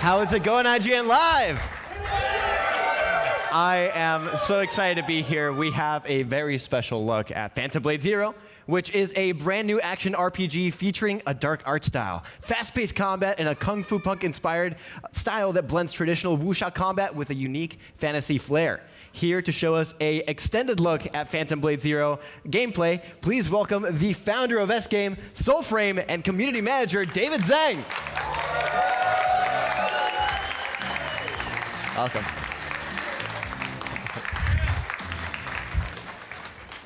How is it going, IGN Live? I am so excited to be here. We have a very special look at Phantom Blade Zero, which is a brand new action RPG featuring a dark art style, fast-paced combat, and a Kung Fu Punk-inspired style that blends traditional wuxia combat with a unique fantasy flair. Here to show us a extended look at Phantom Blade Zero gameplay, please welcome the founder of S-Game, Soulframe, and community manager, David Zhang. Welcome.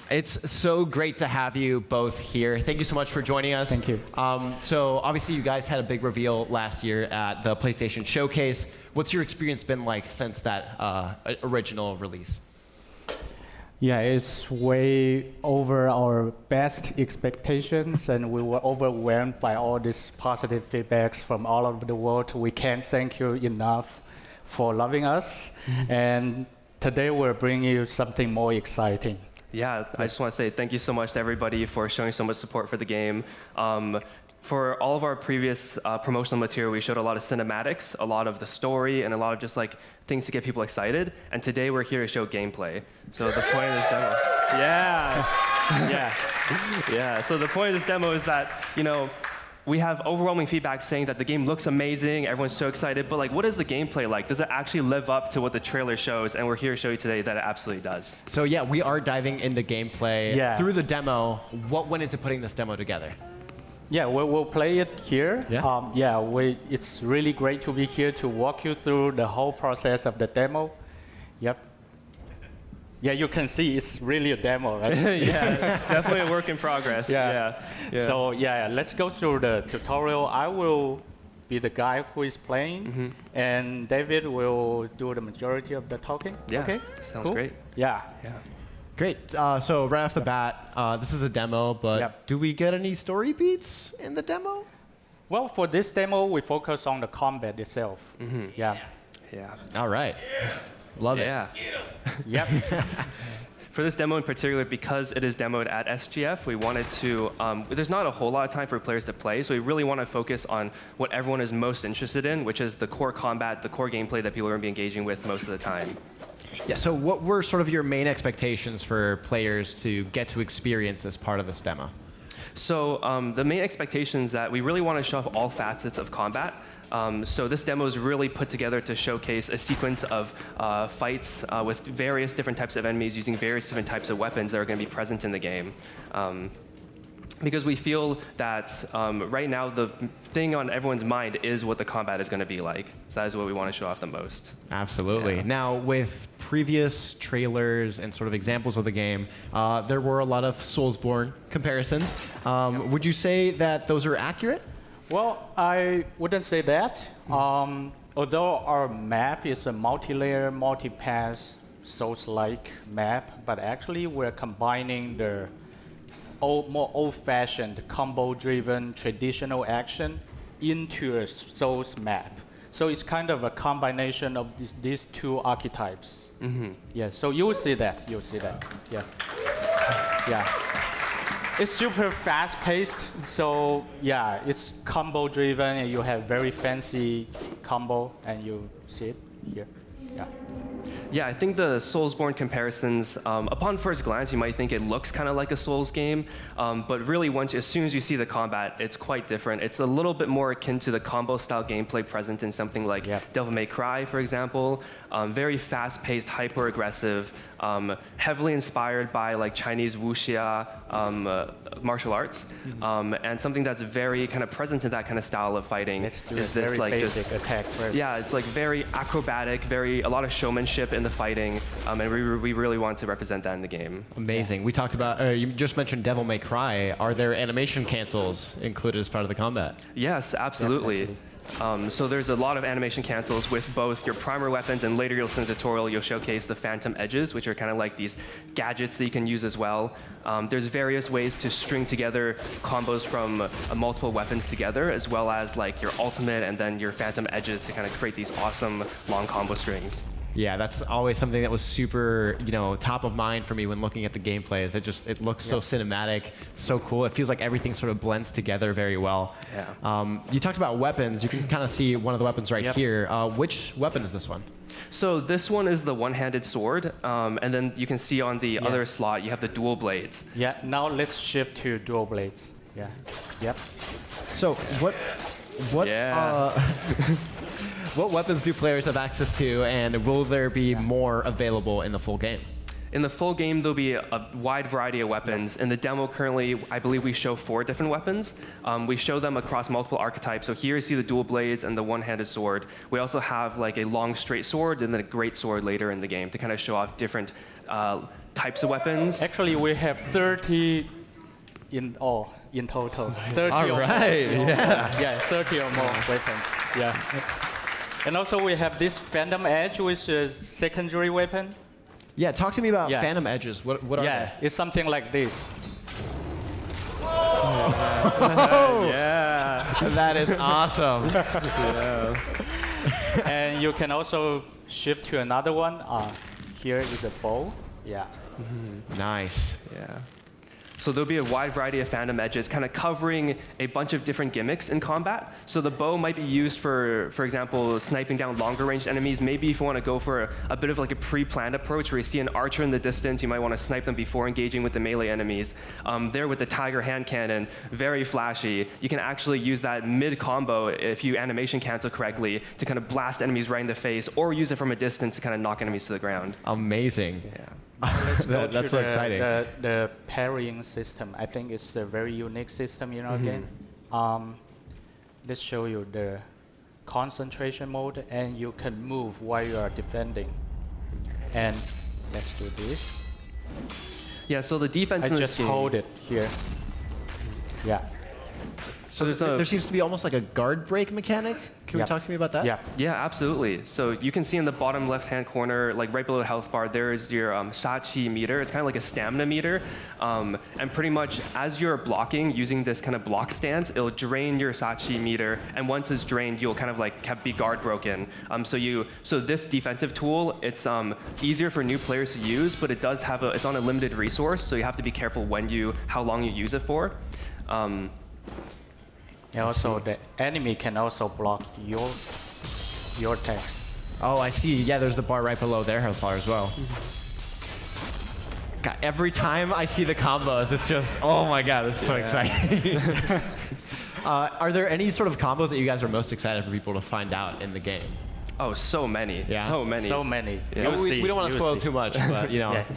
It's so great to have you both here. Thank you so much for joining us. Thank you. So obviously you guys had a big reveal last year at the PlayStation Showcase. What's your experience been like since that original release? Yeah, it's way over our best expectations, and we were overwhelmed by all these positive feedbacks from all over the world. We can't thank you enough for loving us. And today we're bringing you something more exciting. Yeah, I just want to say thank you so much to everybody for showing so much support for the game. For all of our previous promotional material, we showed a lot of cinematics, a lot of the story, and a lot of just like things to get people excited. And today we're here to show gameplay. So the point of this demo, yeah. So the point of this demo is that, you know, we have overwhelming feedback saying that the game looks amazing, everyone's so excited, but like, what is the gameplay like? Does it actually live up to what the trailer shows? And we're here to show you today that it absolutely does. So yeah, we are diving into gameplay. Yeah. Through the demo, what went into putting this demo together? Yeah, we'll play it here. Yeah. It's really great to be here to walk you through the whole process of the demo. Yep. Yeah, you can see it's really a demo, right? Yeah, definitely a work in progress. Yeah. So yeah, let's go through the tutorial. I will be the guy who is playing, and David will do the majority of the talking. Yeah, okay? sounds Cool? great. Yeah. Great. So right off the bat, this is a demo, but do we get any story beats in the demo? Well, for this demo, we focus on the combat itself. Yeah. All right. Love it. Yep. For this demo in particular, because it is demoed at SGF, we wanted to, there's not a whole lot of time for players to play, so we really want to focus on what everyone is most interested in, which is the core combat, the core gameplay that people are going to be engaging with most of the time. Yeah, so what were sort of your main expectations for players to get to experience as part of this demo? So the main expectations that we really want to show off all facets of combat. So this demo is really put together to showcase a sequence of fights with various different types of enemies using various different types of weapons that are going to be present in the game. Because we feel that right now the thing on everyone's mind is what the combat is going to be like. So that is what we want to show off the most. Absolutely. Yeah. Now, with previous trailers and sort of examples of the game, there were a lot of Soulsborne comparisons. Would you say that those are accurate? Well, I wouldn't say that. Although our map is a multi-layer, multi-pass, Souls-like map, but actually we're combining the more old-fashioned, combo-driven, traditional action into a Souls map. So it's kind of a combination of these two archetypes. Yeah, so you'll see that. Yeah. It's super fast-paced, so yeah, it's combo-driven, and you have very fancy combo, and you see it here. Yeah, I think the Soulsborne comparisons, upon first glance, you might think it looks kind of like a Souls game, but really, as soon as you see the combat, it's quite different. It's a little bit more akin to the combo-style gameplay present in something like Devil May Cry, for example. Very fast-paced, hyper-aggressive, heavily inspired by like Chinese wuxia martial arts, and something that's very kind of present in that kind of style of fighting is this very like basic attack first. Yeah, it's like very acrobatic, a lot of showmanship in the fighting, and we really want to represent that in the game. Amazing. We talked about, you just mentioned Devil May Cry. Are there animation cancels included as part of the combat? Yes, absolutely. Definitely. So there's a lot of animation cancels with both your primary weapons, and later you'll see in the tutorial you'll showcase the phantom edges, which are kind of like these gadgets that you can use as well. There's various ways to string together combos from multiple weapons together, as well as like your ultimate and then your phantom edges to kind of create these awesome long combo strings. Yeah, that's always something that was super, top of mind for me when looking at the gameplay. Is it looks so cinematic, so cool. It feels like everything sort of blends together very well. Yeah. You talked about weapons. You can kind of see one of the weapons right here. Which weapon is this one? So this one is the one-handed sword, and then you can see on the other slot you have the dual blades. Yeah, now let's shift to dual blades. Yeah. Yep. So what what weapons do players have access to, and will there be more available in the full game? In the full game, there'll be a wide variety of weapons. In the demo currently, I believe we show 4 different weapons. We show them across multiple archetypes. So here you see the dual blades and the one-handed sword. We also have like a long straight sword and then a great sword later in the game to kind of show off different types of weapons. Actually, we have 30 in total. 30 All or more. right, yeah. Yeah, 30 or more weapons. Yeah. And also we have this Phantom Edge, which is secondary weapon. Yeah, talk to me about Phantom Edges. What are Yeah, they? it's something like this. Yeah. That is awesome. And you can also shift to another one. Here is a bow. Yeah. Nice. Yeah. So there'll be a wide variety of Phantom Edges, kind of covering a bunch of different gimmicks in combat. So the bow might be used for example, sniping down longer range enemies. Maybe if you want to go for a bit of like a pre-planned approach where you see an archer in the distance, you might want to snipe them before engaging with the melee enemies. There with the Tiger hand cannon, very flashy. You can actually use that mid-combo if you animation cancel correctly to kind of blast enemies right in the face, or use it from a distance to kind of knock enemies to the ground. Amazing. Yeah. That's so exciting. The parrying system. I think it's a very unique system in our game. Let's show you the concentration mode, and you can move while you are defending. And let's do this. Yeah, so the defense I in this just game, hold it here. Yeah. So there seems to be almost like a guard break mechanic. Can we talk to me about that? Yeah. Yeah, absolutely. So you can see in the bottom left-hand corner, like right below the health bar, there is your Shachi meter. It's kind of like a stamina meter. And pretty much as you're blocking using this kind of block stance, it'll drain your Shachi meter. And once it's drained, you'll kind of like be guard broken. So this defensive tool, it's easier for new players to use, but it's on a limited resource. So you have to be careful how long you use it for. And also, the enemy can also block your attacks. Oh, I see. Yeah, there's the bar right below their health bar as well. God, every time I see the combos, it's just, oh my god, this is so exciting. Are there any sort of combos that you guys are most excited for people to find out in the game? Oh, so many. Yeah. So many. So many. Yeah. We don't want to spoil too much, but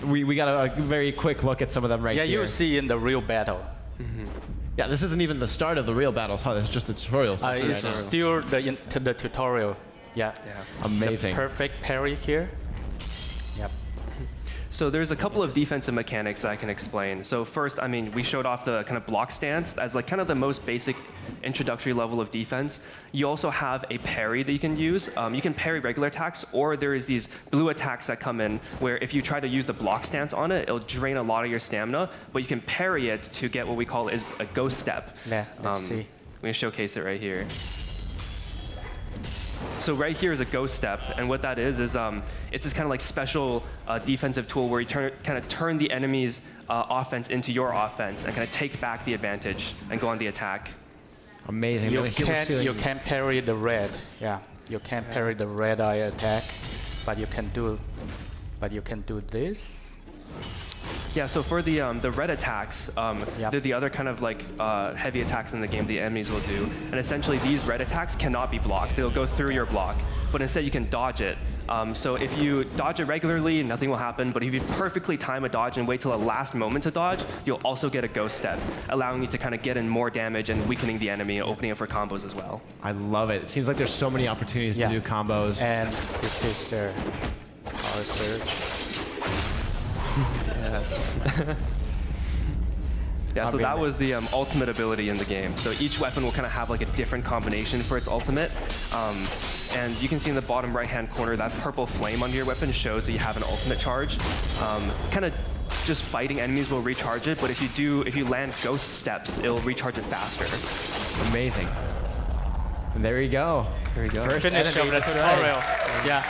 we got a very quick look at some of them right here. Yeah, you'll see in the real battle. Yeah, this isn't even the start of the real battles. Huh? This is just the tutorial. It's still the tutorial. Yeah. Amazing. The perfect parry here. Yep. So there's a couple of defensive mechanics that I can explain. So first, we showed off the kind of block stance as like kind of the most basic introductory level of defense. You also have a parry that you can use. You can parry regular attacks, or there is these blue attacks that come in where if you try to use the block stance on it, it'll drain a lot of your stamina, but you can parry it to get what we call is a ghost step. Yeah, let's see. I'm going to showcase it right here. So right here is a ghost step, and what that is it's this kind of like special defensive tool where you kind of turn the enemy's offense into your offense and kind of take back the advantage and go on the attack. Amazing. You can't parry the red. Yeah, you can't parry the red eye attack, but you can do this. Yeah, so for the red attacks, they're the other kind of like heavy attacks in the game the enemies will do. And essentially these red attacks cannot be blocked. They'll go through your block, but instead you can dodge it. So if you dodge it regularly, nothing will happen, but if you perfectly time a dodge and wait till the last moment to dodge, you'll also get a ghost step, allowing you to kind of get in more damage and weakening the enemy and opening it for combos as well. I love it. It seems like there's so many opportunities to do combos. And this is the power surge. Yeah, so that was the ultimate ability in the game. So each weapon will kind of have like a different combination for its ultimate. And you can see in the bottom right-hand corner that purple flame under your weapon shows that you have an ultimate charge. Kind of just fighting enemies will recharge it, but if you land ghost steps, it'll recharge it faster. Amazing. And there you go. There you go. First Finish enemy of the destroyed. tutorial. Yeah.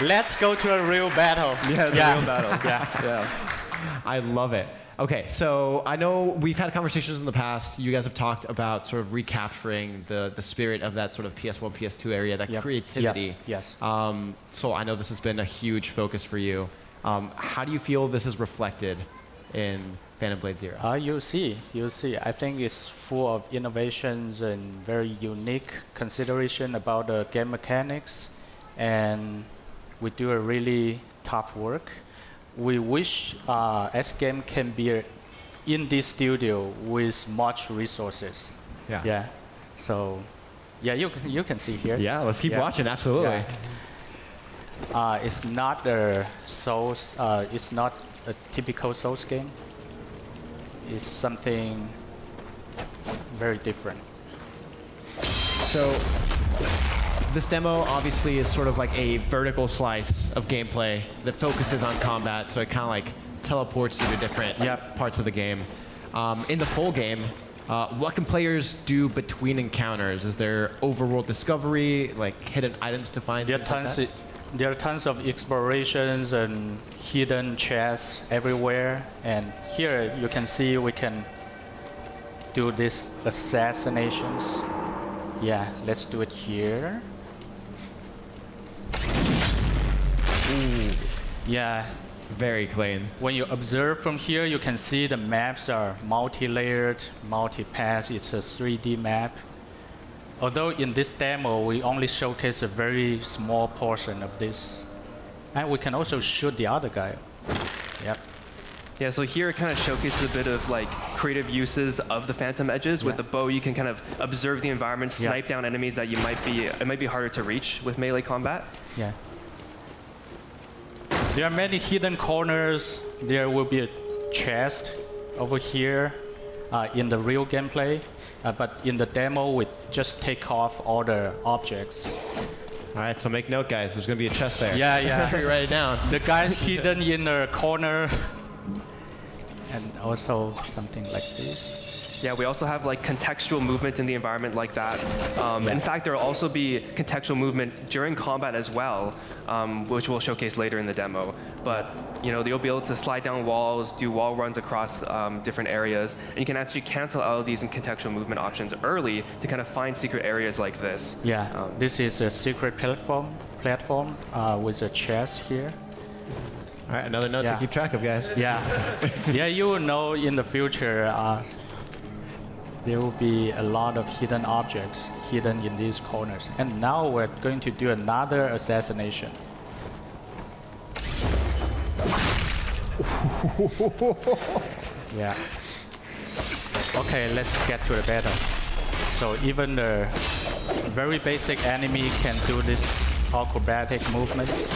Let's go to a real battle. Yeah, the real battle. Yeah. I love it. Okay, so I know we've had conversations in the past. You guys have talked about sort of recapturing the spirit of that sort of PS1, PS2 area, that creativity. Yes. So I know this has been a huge focus for you. How do you feel this is reflected in Phantom Blade Zero? You'll see. I think it's full of innovations and very unique consideration about the game mechanics, and we do a really tough work. We wish S game can be in this studio with much resources. Yeah. So, you can see here. Yeah, let's keep watching. Absolutely. Yeah. It's not a Souls. It's not a typical Souls game. It's something very different. So this demo obviously is sort of like a vertical slice of gameplay that focuses on combat, so it kind of like teleports you to different parts of the game. In the full game, what can players do between encounters? Is there overworld discovery, like hidden items to find? There are tons of explorations and hidden chests everywhere. And here you can see we can do these assassinations. Yeah, let's do it here. Ooh. Yeah. Very clean. When you observe from here, you can see the maps are multi-layered, multi-path. It's a 3D map. Although in this demo, we only showcase a very small portion of this. And we can also shoot the other guy. Yep. Yeah, so here it kind of showcases a bit of like creative uses of the Phantom Edges. With the bow, you can kind of observe the environment, snipe down enemies that it might be harder to reach with melee combat. Yeah. There are many hidden corners. There will be a chest over here in the real gameplay. But in the demo, we just take off all the objects. All right, so make note, guys. There's going to be a chest there. Yeah. Make sure you write it down. The guy's hidden in the corner. And also something like this. Yeah, we also have like contextual movement in the environment like that. In fact, there will also be contextual movement during combat as well, which we'll showcase later in the demo. But you'll be able to slide down walls, do wall runs across different areas, and you can actually cancel out of these contextual movement options early to kind of find secret areas like this. Yeah, this is a secret platform with a chest here. All right, another note to keep track of, guys. Yeah, you will know in the future there will be a lot of hidden objects hidden in these corners. And now we're going to do another assassination. Yeah. Okay, let's get to the battle. So even the very basic enemy can do this acrobatic movements.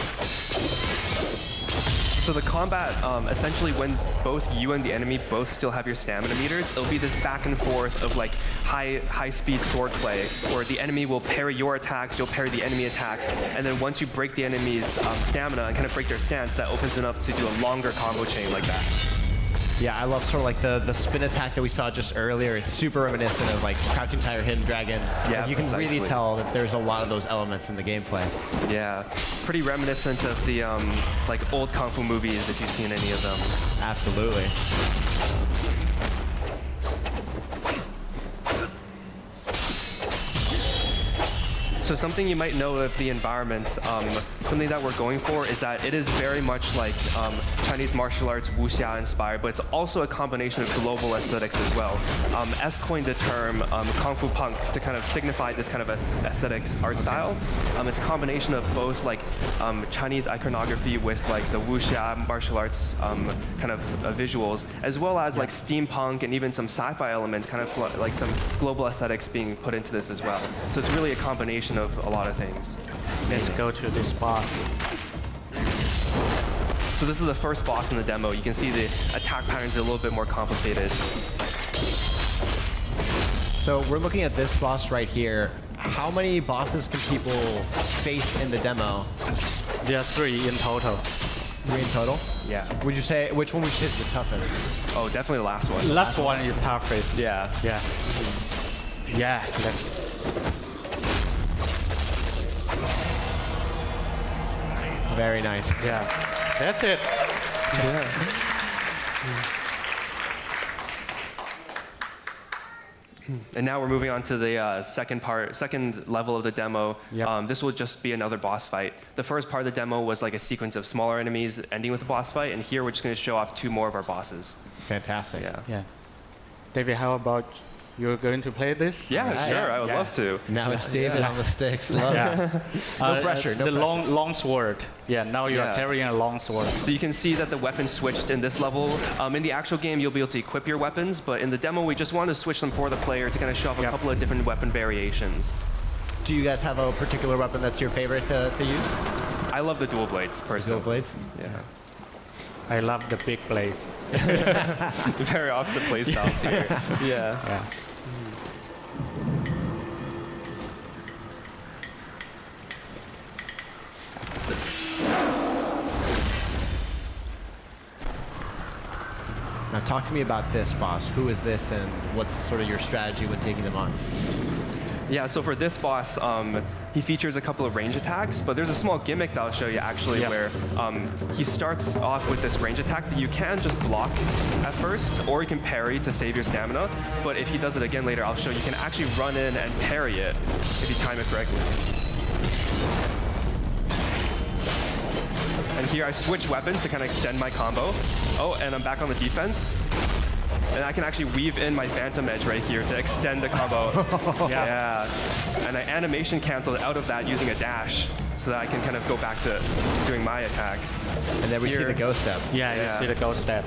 So the combat, essentially when both you and the enemy both still have your stamina meters, it'll be this back and forth of like high speed sword play, where the enemy will parry your attacks, you'll parry the enemy attacks, and then once you break the enemy's stamina and kind of break their stance, that opens it up to do a longer combo chain like that. Yeah, I love sort of like the spin attack that we saw just earlier. It's super reminiscent of like Crouching Tiger, Hidden Dragon. Yeah, like, you can really tell that there's a lot of those elements in the gameplay. Yeah, pretty reminiscent of the like old kung fu movies if you've seen any of them. Absolutely. So something you might know of the environment, something that we're going for is that it is very much like Chinese martial arts wuxia inspired, but it's also a combination of global aesthetics as well. S coined the term Kung Fu Punk to kind of signify this kind of aesthetics art style. It's a combination of both like Chinese iconography with like the wuxia martial arts kind of visuals, as well as like steampunk and even some sci-fi elements, kind of like some global aesthetics being put into this as well. So it's really a combination of a lot of things. Let's go to this boss. So this is the first boss in the demo. You can see the attack patterns are a little bit more complicated. So we're looking at this boss right here. How many bosses can people face in the demo? There are 3 in total. 3 in total? Yeah. Would you say, which one would you say is the toughest? Oh, definitely the last one. Last one is toughest. Yeah. Yeah, let's... Very nice. Yeah, that's it. And now we're moving on to the second level of the demo. Yep. This will just be another boss fight. The first part of the demo was like a sequence of smaller enemies ending with a boss fight, and here we're just going to show off 2 more of our bosses. Fantastic. Yeah. Yeah. David, how about you're going to play this? Yeah, Alright. sure. I would love to. Now it's David on the sticks. Love it. No pressure. No the pressure. long sword. Yeah, now you're Yeah. carrying a long sword. So you can see that the weapon switched in this level. In the actual game, you'll be able to equip your weapons, but in the demo, we just wanted to switch them for the player to kind of show off a couple of different weapon variations. Do you guys have a particular weapon that's your favorite to use? I love the dual blades, personally. Dual blades? Yeah. I love the big blades. Very opposite play styles here. Yeah. Yeah. Now talk to me about this boss. Who is this and what's sort of your strategy when taking them on? Yeah, so for this boss, he features a couple of range attacks, but there's a small gimmick that I'll show you actually where he starts off with this range attack that you can just block at first, or you can parry to save your stamina. But if he does it again later, I'll show you can actually run in and parry it if you time it correctly. And here I switch weapons to kind of extend my combo. Oh, and I'm back on the defense. And I can actually weave in my Phantom Edge right here to extend the combo. Yeah. And I animation canceled out of that using a dash so that I can kind of go back to doing my attack. And then we see Here. the ghost step. Yeah, Yeah. you see the ghost step.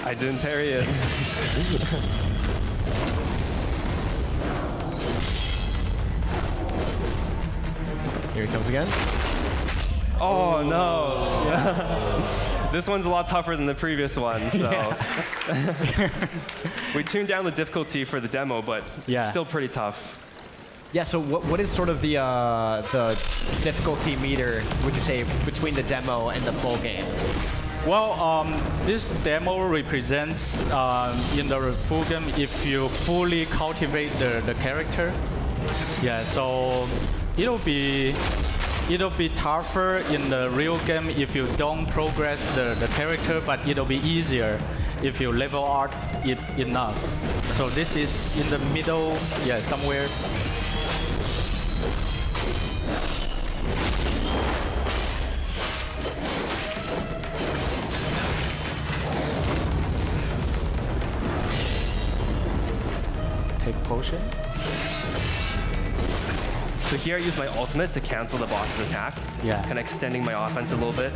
I didn't parry it. Here he comes again. Oh, no. This one's a lot tougher than the previous one, so. We tuned down the difficulty for the demo, but Yeah. still pretty tough. Yeah, so what is sort of the difficulty meter, would you say, between the demo and the full game? Well, this demo represents in the full game if you fully cultivate the character. Yeah, so it'll be tougher in the real game if you don't progress the character, but it'll be easier if you level up it enough. So this is in the middle, yeah, somewhere. Take potion. So here I use my ultimate to cancel the boss's attack. Yeah. Kind of extending my offense a little bit.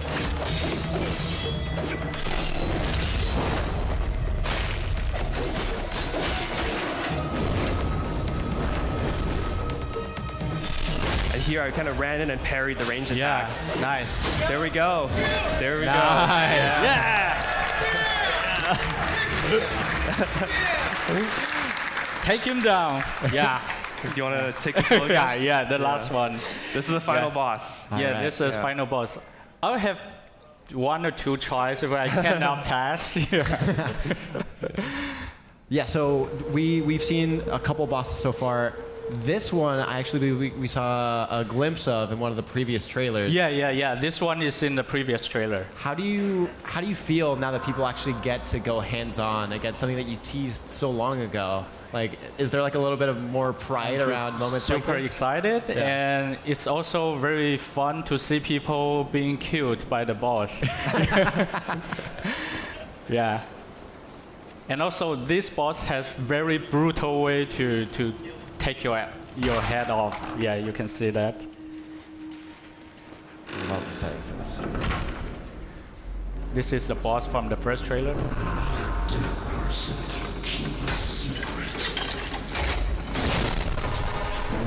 And here I kind of ran in and parried the range attack. Yeah, nice. There we go. There we go. Yeah. Take him down. Yeah. Do you want to take a look? Yeah, the last one. This is the final Yeah. boss. Yeah, right, this is yeah. final boss. I'll have 1 or 2 tries if I cannot pass. Yeah, so we've seen a couple bosses so far. This one, I actually believe we saw a glimpse of in one of the previous trailers. Yeah. This one is in the previous trailer. How do you feel now that people actually get to go hands-on against something that you teased so long ago? Like, is there like a little bit of more pride around moments like Super this? excited, Yeah. and it's also very fun to see people being killed by the boss. Yeah. And also, this boss has very brutal way to take your head off. Yeah, you can see that. Love the setting for this. This is the boss from the first trailer.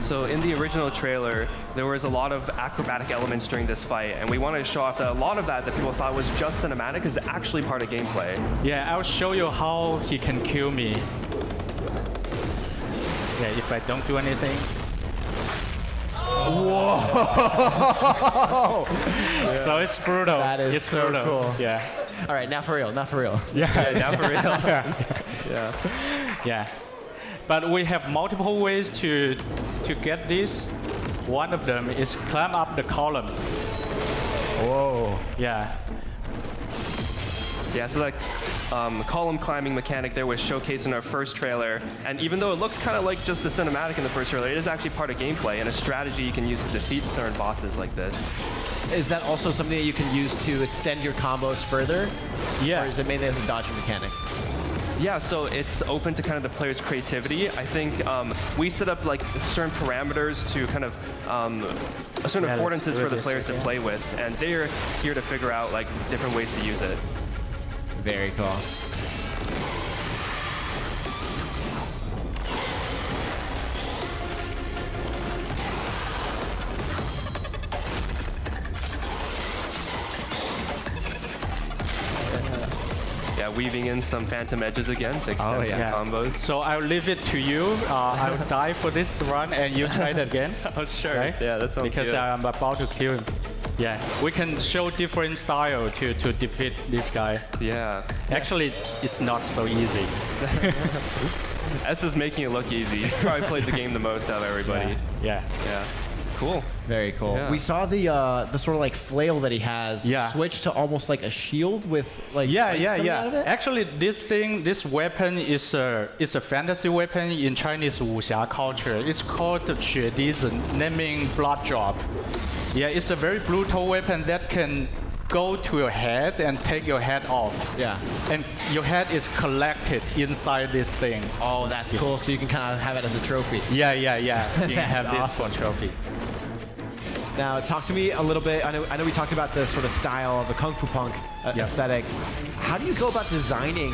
So in the original trailer, there was a lot of acrobatic elements during this fight, and we wanted to show off that a lot of that people thought was just cinematic is actually part of gameplay. Yeah, I'll show you how he can kill me. Yeah, if I don't do anything. Whoa! So it's brutal. That is it's so brutal. cool. Yeah. All right, now for real. Yeah, now for real. Yeah. But we have multiple ways to get this. One of them is climb up the column. Whoa. Yeah. Yeah, so that column climbing mechanic there was showcased in our first trailer. And even though it looks kind of like just a cinematic in the first trailer, it is actually part of gameplay and a strategy you can use to defeat certain bosses like this. Is that also something that you can use to extend your combos further? Yeah. Or is it mainly as a dodging mechanic? Yeah, so it's open to kind of the player's creativity. I think we set up like certain parameters to kind of certain Yeah, affordances for the realistic, players to yeah. play with, and they're here to figure out like different ways to use it. Very cool. Yeah, weaving in some phantom edges again to extend Oh, some yeah. combos. So I'll leave it to you. I'll die for this run, and you try it again. Oh, sure. Right? Yeah, that sounds Because good. I'm about to kill him. Yeah, we can show different style to defeat this guy. Yeah. Actually, it's not so easy. S is making it look easy. He's probably played the game the most out of everybody. Yeah. Yeah. Cool. Very cool. Yeah. We saw the sort of like flail that he has Yeah. switch to almost like a shield with like Yeah, spikes coming out of it. Actually, this weapon is a fantasy weapon in Chinese wuxia culture. It's called 血滴子, naming blood drop. Yeah, it's a very brutal weapon that can go to your head and take your head off. Yeah. And your head is collected inside this thing. Oh, that's cool. So you can kind of have it as a trophy. Yeah. You can have That's this for trophy. Now, talk to me a little bit. I know we talked about the sort of style, the kung fu punk Yeah. aesthetic. How do you go about designing,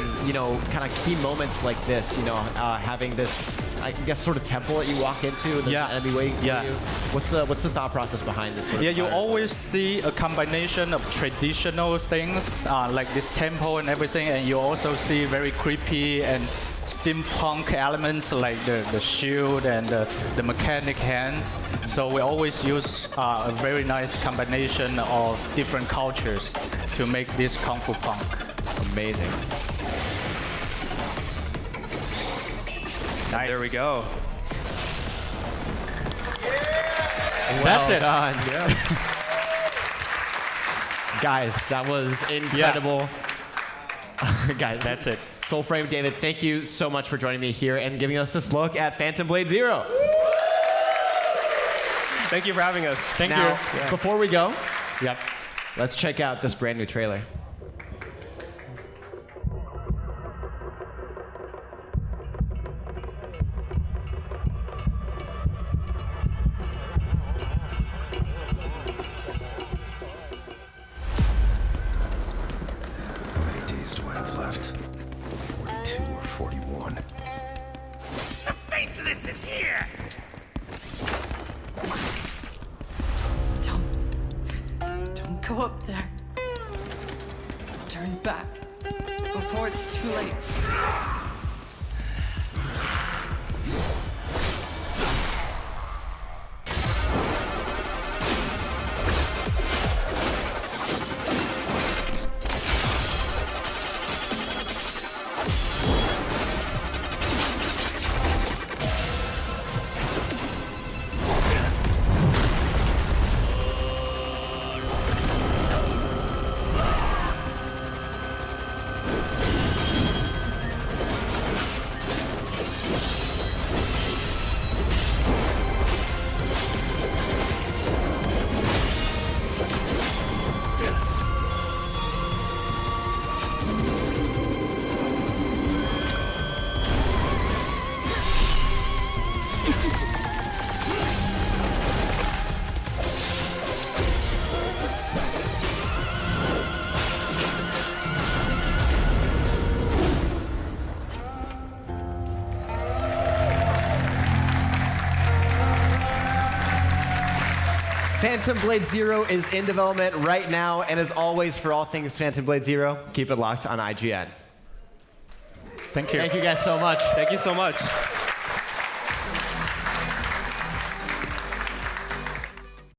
kind of key moments like this? Having this, I guess, sort of temple that you walk into and there's Yeah. an enemy waiting for Yeah. you. What's the thought process behind this? Sort of Yeah, you entire- always see a combination of traditional things like this temple and everything, and you also see very creepy and steampunk elements like the shield and the mechanic hands. So we always use a very nice combination of different cultures to make this Kung Fu Punk. Amazing. Nice. There we go. That's Well it. done. Guys, that was incredible. Guys, That's it. Soulframe, David, thank you so much for joining me here and giving us this look at Phantom Blade Zero. Thank you for having us. Thank Now, you. before we go, Yep. let's check out this brand new trailer. How many days do I have left? 42 or 41. The face of this is here! Don't go up there. Turn back before it's too late. Phantom Blade Zero is in development right now, and as always, for all things Phantom Blade Zero, keep it locked on IGN. Thank you. Thank you guys so much. Thank you so much.